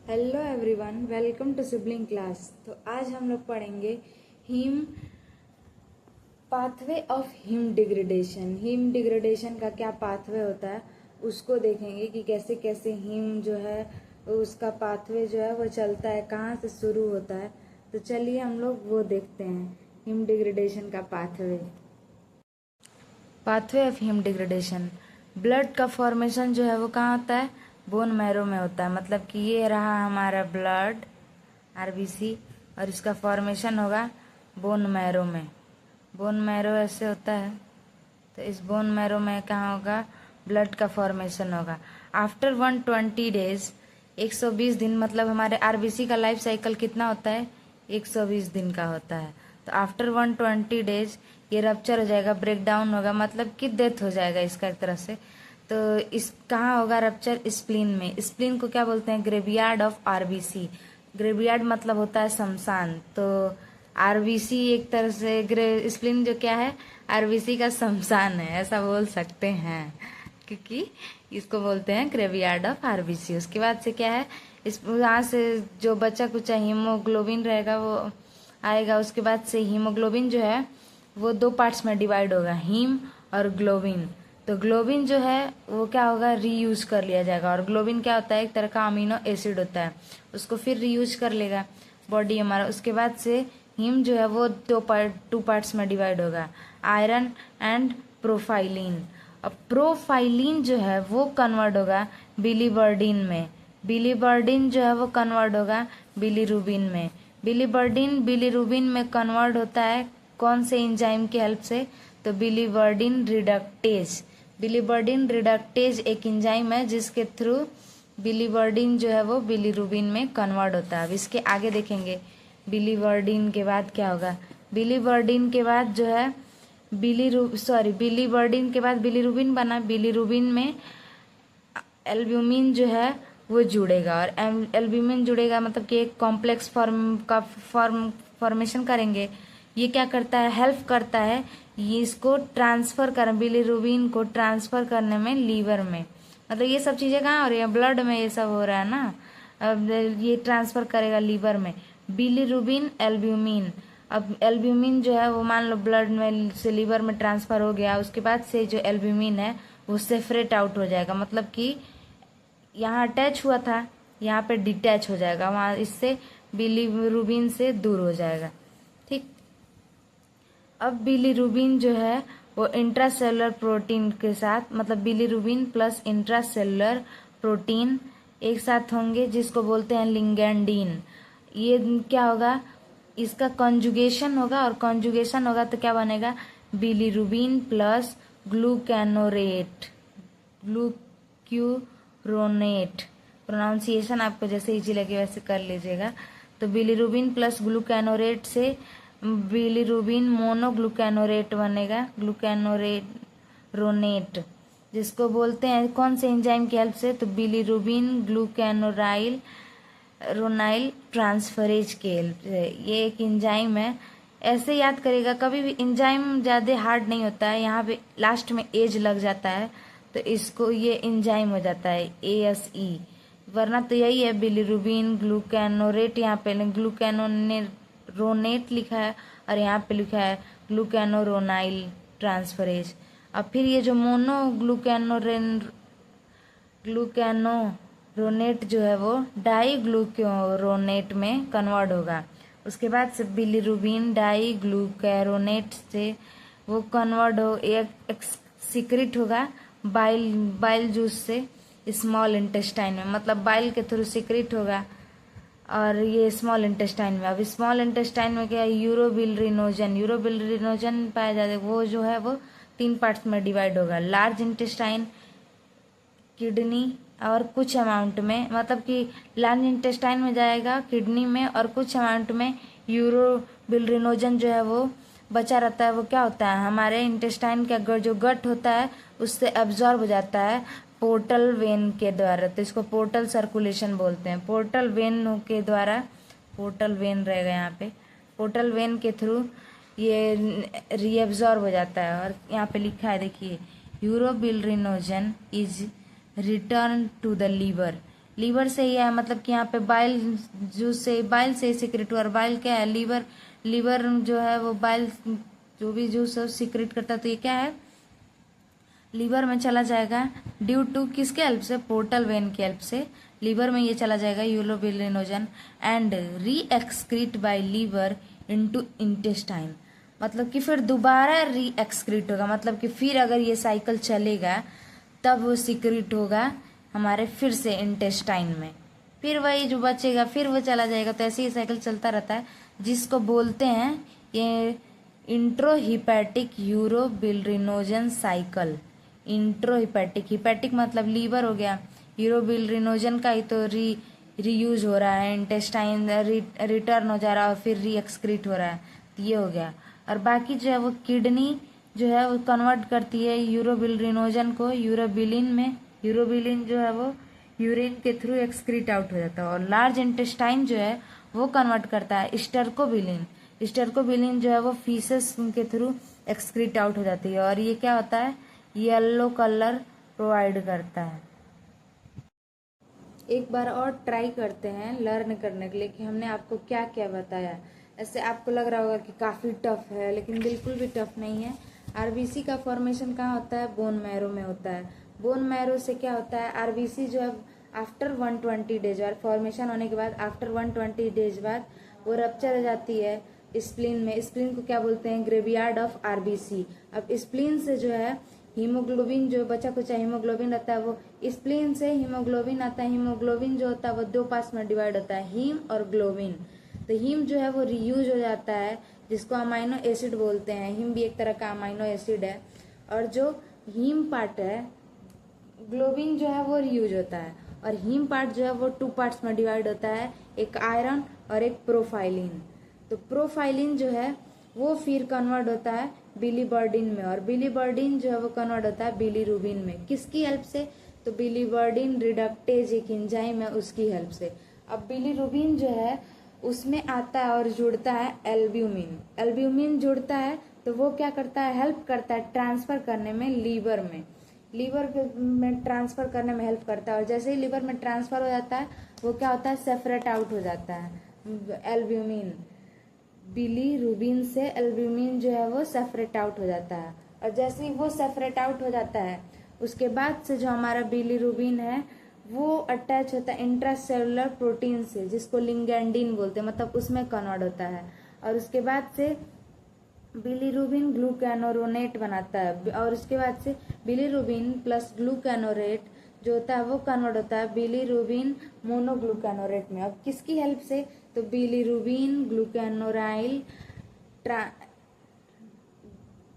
Hello everyone, welcome to sibling class. तो आज हम लोग पढ़ेंगे heme pathway of heme degradation. Heme degradation का क्या पाथवे होता है उसको देखेंगे कि कैसे कैसे हीम जो है उसका पाथवे जो है वो चलता है, कहाँ से शुरू होता है। तो चलिए हम लोग वो देखते हैं हीम डिग्रेडेशन का pathway. Pathway of heme degradation. Blood का फॉर्मेशन जो है वो कहाँ होता है? बोन मैरो में होता है। मतलब कि ये रहा हमारा ब्लड आरबीसी और इसका फॉर्मेशन होगा बोन मैरो में। बोन मैरो ऐसे होता है, तो इस बोन मैरो में कहाँ होगा? ब्लड का फॉर्मेशन होगा। आफ्टर 120 डेज, 120 दिन, मतलब हमारे आरबीसी का लाइफ साइकिल कितना होता है? 120 दिन का होता है। तो आफ्टर 120 डेज ये रप्चर हो जाएगा, ब्रेक डाउन होगा, मतलब कि डेथ हो जाएगा इसका एक तरह से। तो इस कहाँ होगा रप्चर? स्प्लीन में। स्प्लीन को क्या बोलते हैं? Graveyard of RBC. ग्रेवयार्ड मतलब होता है शमशान। तो आरबीसी एक तरह से स्प्लीन जो क्या है? आरबीसी का शमशान है, ऐसा बोल सकते हैं, क्योंकि इसको बोलते हैं ग्रेवयार्ड ऑफ आरबीसी। उसके बाद से क्या है? इस यहाँ से जो बचा कुछ हीमोग्लोबिन रहेगा वो आएगा। उसके बाद से हीमोग्लोबिन जो है वो दो पार्ट्स में डिवाइड होगा, हीम और ग्लोबिन। तो ग्लोबिन जो है वो क्या होगा? रीयूज कर लिया जाएगा। और ग्लोबिन क्या होता है? एक तरह का अमीनो एसिड होता है, उसको फिर रीयूज कर लेगा बॉडी हमारा। उसके बाद से हीम जो है वो टू पार्ट्स में डिवाइड होगा, आयरन एंड प्रोफाइलिन। अब प्रोफाइलिन जो है वो कन्वर्ट होगा बिलीबर्डिन में। बिलीबर्डिन जो है वो कन्वर्ट होगा बिलीरुबिन में। बिलीबर्डिन बिलीरुबिन में कन्वर्ट होता है कौन से एंजाइम की हेल्प से? तो बिलीबर्डिन रिडक्टेज। बिलीबर्डिन रिडक्टेज एक एंजाइम है जिसके थ्रू बिलीबर्डिन जो है वो बिलीरुबिन में कन्वर्ट होता है। अब इसके आगे देखेंगे बिलीबर्डिन के बाद क्या होगा। बिलीबर्डिन के बाद जो है बिलीबर्डिन के बाद बिलीरुबिन बना। बिलीरुबिन में एल्ब्यूमिन जो है वो जुड़ेगा, और एल्ब्यूमिन जुड़ेगा मतलब कि एक कॉम्प्लेक्स फॉर्मेशन करेंगे। ये क्या करता है? हेल्प करता है ये इसको ट्रांसफर कर, बिलीरुबिन को ट्रांसफर करने में लीवर में। मतलब ये सब चीजें कहाँ हो रही है? ब्लड में ये सब हो रहा है ना। अब ये ट्रांसफर करेगा लीवर में बिलीरुबिन एल्ब्यूमिन। अब एल्ब्यूमिन जो है वो मान लो ब्लड में से लीवर में ट्रांसफर हो गया। उसके बाद से जो एल्ब्यूमिन है वो सेपरेट आउट हो जाएगा, मतलब कि यहाँ अटैच हुआ था, यहाँ पे डिटैच हो जाएगा, वहाँ इससे बिलीरुबिन से दूर हो जाएगा। ठीक। अब बिलीरुबिन जो है वो इंट्रासेलुलर प्रोटीन के साथ, मतलब बिलीरुबिन प्लस इंट्रासेलुलर प्रोटीन एक साथ होंगे, जिसको बोलते हैं लिगैंडिन। ये क्या होगा? इसका कॉन्जुगेशन होगा, और कॉन्जुगेशन होगा तो क्या बनेगा? Bilirubin plus glucuronate, glucuronate. Pronunciation आपको जैसे इजी लगे वैसे कर लीजिएगा। तो बिलीरुबिन प्लस ग्लूकैनोरेट से बिलीरुबिन मोनोग्लूकैनोरेट बनेगा, ग्लूकैनोरेट जिसको बोलते हैं कौन से एंजाइम की हेल्प से? तो बिलीरुबिन ग्लूकैनोराइल रोनाइल ट्रांसफरेज के हेल्प से। ये एक एंजाइम है, ऐसे याद करेगा। कभी भी एंजाइम ज़्यादा हार्ड नहीं होता है, यहाँ पे लास्ट में एज लग जाता है तो इसको ये एंजाइम हो जाता है ASE। वरना तो यही है बिलीरुबिन ग्लूकैनोरेट, यहाँ पे ग्लूकैनोरोनेट लिखा है और यहाँ पे लिखा है ग्लूकैनोरोनाइल ट्रांसफरेज। अब फिर ये जो मोनो ग्लूकैनोरोनेट जो है वो डाई ग्लूक्योरोनेट में कन्वर्ट होगा। उसके बाद से बिलीरुबिन डाई ग्लूकैरोनेट से वो कन्वर्ट हो एक सीक्रेट होगा बाइल जूस से स्मॉल इंटेस्टाइन में, मतलब बाइल के थ्रू सीक्रेट होगा, और ये स्मॉल इंटेस्टाइन में। अब स्मॉल इंटेस्टाइन में क्या है? यूरोबिलिनोजन पाया जाता है। वो जो है वो 3 पार्ट्स में डिवाइड होगा, लार्ज इंटेस्टाइन, किडनी और कुछ अमाउंट में, मतलब कि लार्ज इंटेस्टाइन में जाएगा, किडनी में, और कुछ अमाउंट में यूरोबिलिनोजन जो है वो बचा रहता है। वो क्या होता है? हमारे इंटेस्टाइन का जो गट होता है उससे एब्जॉर्ब हो जाता है पोर्टल वेन के द्वारा। तो इसको पोर्टल सर्कुलेशन बोलते हैं। पोर्टल वेन के द्वारा, पोर्टल वेन रहेगा यहाँ पे, पोर्टल वेन के थ्रू ये रीएब्जॉर्ब हो जाता है। और यहाँ पे लिखा है देखिए, urobilinogen is return to the liver. Liver से ही है, मतलब कि यहाँ पे बाइल जूस से, बाइल से सिक्रेट हुआ। और बाइल क्या है, लीवर, लीवर जो है वो बाइल जो भी जूस है सिक्रेट करता है। तो ये क्या है, लीवर में चला जाएगा ड्यू टू किसके हेल्प से, पोर्टल वेन की हेल्प से लीवर में ये चला जाएगा urobilinogen and reexcrete by liver into intestine. मतलब कि फिर दोबारा री एक्सक्रीट होगा, मतलब कि फिर अगर ये साइकिल चलेगा तब वो सिक्रीट होगा हमारे फिर से इंटेस्टाइन में, फिर वही जो बचेगा फिर वो चला जाएगा। तो ऐसे ही साइकिल चलता रहता है, जिसको बोलते हैं ये इंट्रोहिपैटिक यूरोबिलिनोजन साइकिल। इंट्रोहिपैटिक, हिपैटिक मतलब लीवर हो गया, यूरोबिलिनोजन का ही तो रीयूज हो रहा है, इंटेस्टाइन रिटर्न हो जा रहा है और फिर री एक्सक्रीट हो रहा है, तो ये हो गया। और बाकी जो है वो किडनी जो है वो कन्वर्ट करती है यूरोबिलिनोजन को यूरोबिलिन में। यूरोबिलिन जो है वो यूरिन के थ्रू एक्सक्रीट आउट हो जाता है। और लार्ज इंटेस्टाइन जो है वो कन्वर्ट करता है स्टर्कोबिलिन। स्टर्कोबिलिन जो है वो फीसेस के थ्रू एक्सक्रीट आउट हो जाती है, और ये क्या होता है, येलो कलर प्रोवाइड करता है। एक बार और ट्राई करते हैं लर्न करने के लिए कि हमने आपको क्या क्या बताया। ऐसे आपको लग रहा होगा कि काफ़ी टफ है, लेकिन बिल्कुल भी टफ नहीं है। आरबीसी का फॉर्मेशन कहाँ होता है, बोन मैरो में होता है। बोन मैरो से क्या होता है, आरबीसी जो है आफ्टर 120 डेज बाद फॉर्मेशन होने के बाद, आफ्टर 120 डेज बाद वो रप्चर हो जाती है स्प्लीन में। स्प्लीन को क्या बोलते हैं, ग्रेवयार्ड ऑफ आरबीसी। अब स्प्लीन से जो है हीमोग्लोबिन, जो बचा कुचा हीमोग्लोबिन रहता है वो स्प्लीन से हीमोग्लोबिन आता है। हीमोग्लोबिन जो होता है वो दो पार्ट्स में डिवाइड होता है, हीम और ग्लोबिन। तो हीम जो है वो रीयूज हो जाता है, जिसको अमाइनो एसिड बोलते हैं। हीम भी एक तरह का अमाइनो एसिड है। और जो हीम पार्ट है, ग्लोबिन जो है वो रीयूज होता है। और हीम पार्ट जो है वो टू पार्ट्स में डिवाइड होता है, एक आयरन और एक प्रोफाइलिन। तो प्रोफाइलिन जो है वो फिर कन्वर्ट होता है बिलीबर्डिन में, और बिलीबर्डिन जो है वो कन्वर्ट होता है बिलीरुबिन में। किसकी हेल्प से, तो बिलीबर्डिन रिडक्टेज एक एंजाइम है उसकी हेल्प से। अब बिलीरुबिन जो है उसमें आता है और जुड़ता है एल्ब्यूमिन। एल्ब्यूमिन जुड़ता है तो वो क्या करता है, हेल्प करता है ट्रांसफर करने में लीवर में। लीवर में ट्रांसफर करने में हेल्प करता है। और जैसे ही लीवर में ट्रांसफर हो जाता है वो क्या होता है, सेपरेट आउट हो जाता है एल्ब्यूमिन। बिलीरुबिन से एल्ब्यूमिन जो है वो सेपरेट आउट हो जाता है। और जैसे ही वो सेपरेट आउट हो जाता है उसके बाद से जो हमारा बिलीरुबिन है वो अटैच होता है इंट्रासेलुलर प्रोटीन से, जिसको लिगैंडिन बोलते हैं, मतलब उसमें कन्वर्ट होता है। और उसके बाद से बिलीरुबिन ग्लूकैनोरोनेट बनाता है। और उसके बाद से बिलीरुबिन प्लस ग्लूकैनोरेट जो होता है वो कन्वर्ट होता है बिलीरुबिन मोनोग्लूकैनोरेट में। अब किसकी हेल्प से, तो बिलीरुबिन ग्लूकैनोराइल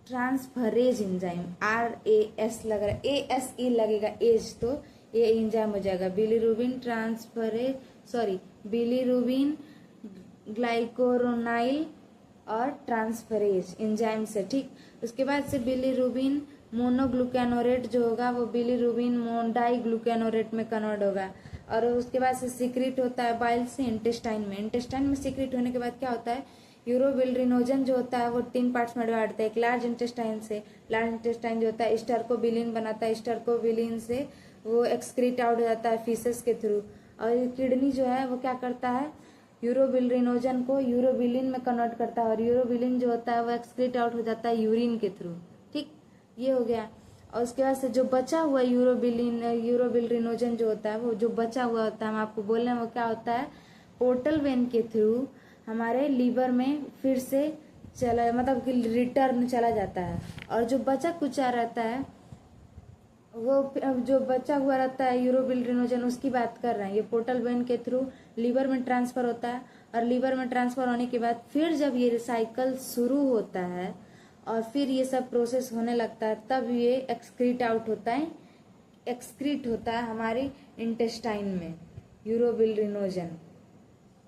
ट्रांसफरेज एंजाइम, RAS लग रहा है, ASE लगेगा एज, तो ये एंजाइम हो जाएगा बिलीरुबिन ट्रांसफरेज, सॉरी बिलीरुबिन ग्लाइकोरोनाइल और ट्रांसफरेज एंजाइम से, ठीक। उसके बाद से बिलीरुबिन मोनोग्लूकैनोरेट जो होगा वो बिलीरुबिन डाइग्लूकैनोरेट में कन्वर्ट होगा। और उसके बाद से सिक्रीट होता है बाइल से इंटेस्टाइन में। इंटेस्टाइन में सिक्रीट होने के बाद क्या होता है, यूरोबिलिनोजन जो होता है वो तीन पार्ट्स में डिवाइड होता है। एक लार्ज इंटेस्टाइन से, लार्ज इंटेस्टाइन जो होता है स्टर्कोबिलिन बनाता है, स्टर्कोबिलिन से वो एक्सक्रीट आउट हो जाता है फीसेस के थ्रू। और किडनी जो है वो क्या करता है, यूरोबिलिनोजन को यूरोबिलिन में कन्वर्ट करता है, और यूरोबिलिन जो होता है वो एक्सक्रीट आउट हो जाता है यूरिन के थ्रू, ठीक। ये हो गया। और उसके बाद से जो बचा हुआ यूरोबिलिनोजन जो होता है वो जो बचा हुआ होता है, हम आपको बोल रहे हैं वो क्या होता है, पोर्टल वेन के थ्रू हमारे लीवर में फिर से चला, मतलब कि रिटर्न चला जाता है। और जो बचा कुचा रहता है वो जो बचा हुआ रहता है यूरोबिलिनोजन उसकी बात कर रहे हैं। ये पोर्टल वेन के थ्रू लीवर में ट्रांसफर होता है, और लीवर में ट्रांसफर होने के बाद फिर जब ये साइकिल शुरू होता है और फिर ये सब प्रोसेस होने लगता है, तब ये एक्सक्रीट आउट होता है, एक्सक्रीट होता है हमारे इंटेस्टाइन में यूरोबिलिनोजन,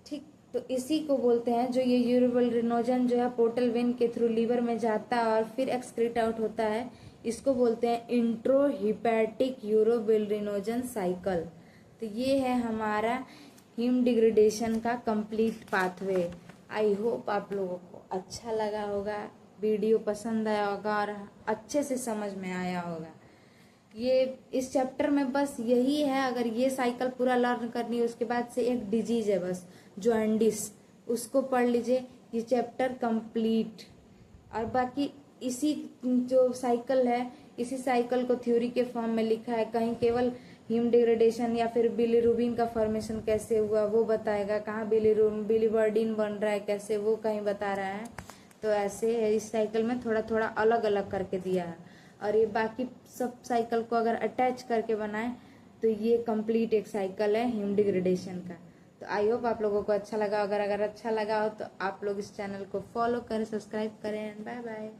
ठीक। तो इसी को बोलते हैं, जो ये यूरोबिलिनोजन जो है पोर्टल वेन के थ्रू लीवर में जाता है और फिर एक्सक्रीट आउट होता है, इसको बोलते हैं इंट्रोहिपैटिक यूरोबिलिनोजन साइकिल। तो ये है हमारा हीम डिग्रेडेशन का कंप्लीट पाथवे। आई होप आप लोगों को अच्छा लगा होगा, वीडियो पसंद आया होगा और अच्छे से समझ में आया होगा। ये इस चैप्टर में बस यही है। अगर ये साइकिल पूरा लर्न करनी है, उसके बाद से एक डिजीज है बस जॉन्डिस, उसको पढ़ लीजिए, ये चैप्टर कंप्लीट। और बाकी इसी जो साइकिल है, इसी साइकिल को थ्योरी के फॉर्म में लिखा है। कहीं केवल हीम डिग्रेडेशन या फिर बिलीरुबिन का फॉर्मेशन कैसे हुआ वो बताएगा, कहाँ बिलीवर्डिन बन रहा है कैसे, वो कहीं बता रहा है। तो ऐसे इस साइकिल में थोड़ा थोड़ा अलग अलग करके दिया है। और ये बाकी सब साइकिल को अगर अटैच करके बनाए तो ये कंप्लीट एक साइकिल है हीम डिग्रेडेशन का। तो आई होप आप लोगों को अच्छा लगा। अगर अच्छा लगा हो तो आप लोग इस चैनल को फॉलो करें, सब्सक्राइब करें। Bye bye.